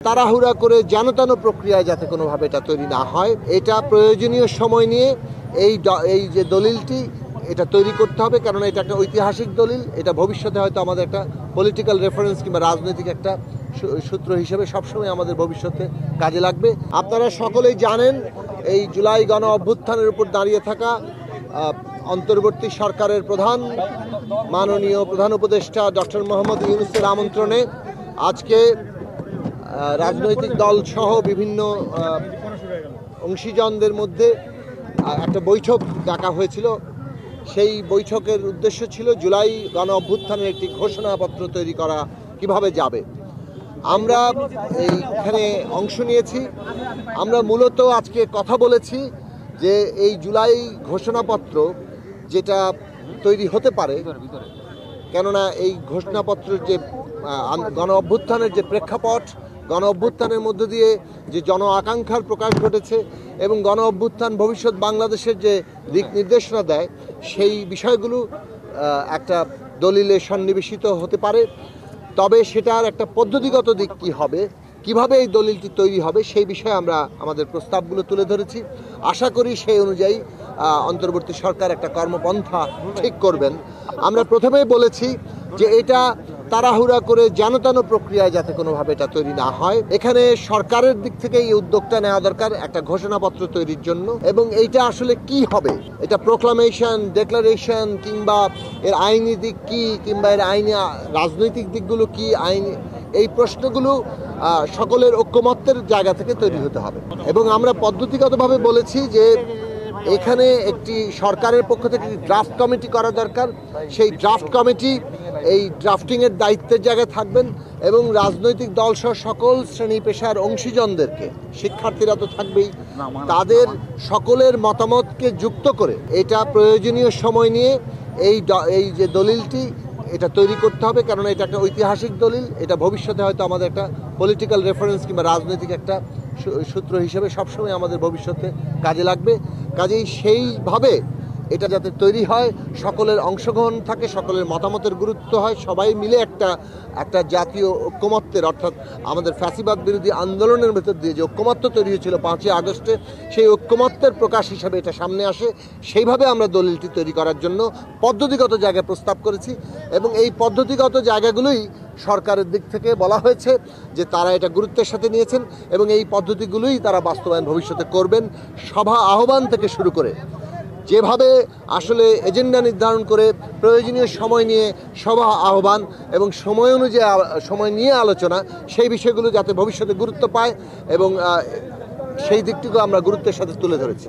তাড়াহুড়া করে যেন প্রক্রিয়ায় যাতে কোনোভাবে এটা তৈরি না হয়, এটা প্রয়োজনীয় সময় নিয়ে এই যে দলিলটি এটা তৈরি করতে হবে, কারণ এটা একটা ঐতিহাসিক দলিল। এটা ভবিষ্যতে হয়তো আমাদের একটা পলিটিক্যাল রেফারেন্স কিংবা রাজনৈতিক একটা সূত্র হিসেবে সবসময় আমাদের ভবিষ্যতে কাজে লাগবে। আপনারা সকলেই জানেন, এই জুলাই গণ অভ্যুত্থানের উপর দাঁড়িয়ে থাকা অন্তর্বর্তী সরকারের মাননীয় প্রধান উপদেষ্টা ডক্টর মোহাম্মদ ইউনূসের আমন্ত্রণে আজকে রাজনৈতিক দল সহ বিভিন্ন অংশীজনদের মধ্যে একটা বৈঠক ডাকা হয়েছিল। সেই বৈঠকের উদ্দেশ্য ছিল জুলাই গণ অভ্যুত্থানের একটি ঘোষণাপত্র তৈরি করা কিভাবে যাবে। আমরা এইখানে অংশ নিয়েছি। আমরা মূলত আজকে কথা বলেছি যে এই জুলাই ঘোষণাপত্র যেটা তৈরি হতে পারে, কেননা এই ঘোষণাপত্রের যে গণ অভ্যুত্থানের যে প্রেক্ষাপট, গণ অভ্যুত্থানের মধ্য দিয়ে যে জন আকাঙ্ক্ষার প্রকাশ ঘটেছে এবং গণ অভ্যুত্থান ভবিষ্যৎ বাংলাদেশের যে দিক নির্দেশনা দেয়, সেই বিষয়গুলো একটা দলিলে সন্নিবেশিত হতে পারে। তবে সেটার একটা পদ্ধতিগত দিক কী হবে, কিভাবে এই দলিলটি তৈরি হবে, সেই বিষয়ে আমরা আমাদের প্রস্তাবগুলো তুলে ধরেছি। আশা করি সেই অনুযায়ী অন্তর্বর্তী সরকার একটা কর্মপন্থা ঠিক করবেন। আমরা প্রথমেই বলেছি যে এটা তাড়াহুড়া করে যেন প্রক্রিয়ায় যাতে কোনোভাবে এটা তৈরি না হয়, এখানে সরকারের দিক থেকে এই উদ্যোগটা নেওয়া দরকার একটা ঘোষণাপত্র তৈরির জন্য। এবং এইটা আসলে কি হবে, এটা প্রোক্লামেশন, ডেক্লারেশন, কিংবা এর আইনি দিক কি, কিংবা এর আইনি রাজনৈতিক দিকগুলো কি, এই প্রশ্নগুলো সকলের ঐক্যমত্যের জায়গা থেকে তৈরি হতে হবে। এবং আমরা পদ্ধতিগতভাবে বলেছি যে এখানে একটি সরকারের পক্ষ থেকে ড্রাফট কমিটি করা দরকার। সেই ড্রাফট কমিটি এই ড্রাফটিংয়ের দায়িত্বের জায়গায় থাকবেন এবং রাজনৈতিক দলসহ সকল শ্রেণী পেশার অংশীজনদেরকে, শিক্ষার্থীরা তো থাকবেই, তাদের সকলের মতামতকে যুক্ত করে এটা প্রয়োজনীয় সময় নিয়ে এই যে দলিলটি এটা তৈরি করতে হবে, কারণ এটা একটা ঐতিহাসিক দলিল। এটা ভবিষ্যতে হয়তো আমাদের একটা পলিটিক্যাল রেফারেন্স কিংবা রাজনৈতিক একটা সূত্র হিসেবে সবসময় আমাদের ভবিষ্যতে কাজে লাগবে। কাজেই সেইভাবে এটা যাতে তৈরি হয়, সকলের অংশগ্রহণ থাকে, সকলের মতামতের গুরুত্ব হয়, সবাই মিলে একটা জাতীয় ঐক্যমত্যের, অর্থাৎ আমাদের ফ্যাসিবাদ বিরোধী আন্দোলনের ভেতর দিয়ে যে ঐক্যমত্য তৈরি হয়েছিল 5ই আগস্টে, সেই ঐক্যমত্যের প্রকাশ হিসাবে এটা সামনে আসে। সেইভাবে আমরা দলিলটি তৈরি করার জন্য পদ্ধতিগত জায়গায় প্রস্তাব করেছি এবং এই পদ্ধতিগত জায়গাগুলোই সরকারের দিক থেকে বলা হয়েছে যে তারা এটা গুরুত্বের সাথে নিয়েছেন এবং এই পদ্ধতিগুলোই তারা বাস্তবায়ন ভবিষ্যতে করবেন। সভা আহ্বান থেকে শুরু করে যেভাবে আসলে এজেন্ডা নির্ধারণ করে প্রয়োজনীয় সময় নিয়ে সভা আহ্বান এবং সময় অনুযায়ী সময় নিয়ে আলোচনা, সেই বিষয়গুলো যাতে ভবিষ্যতে গুরুত্ব পায় এবং সেই দিকটিকে আমরা গুরুত্বের সাথে তুলে ধরেছি।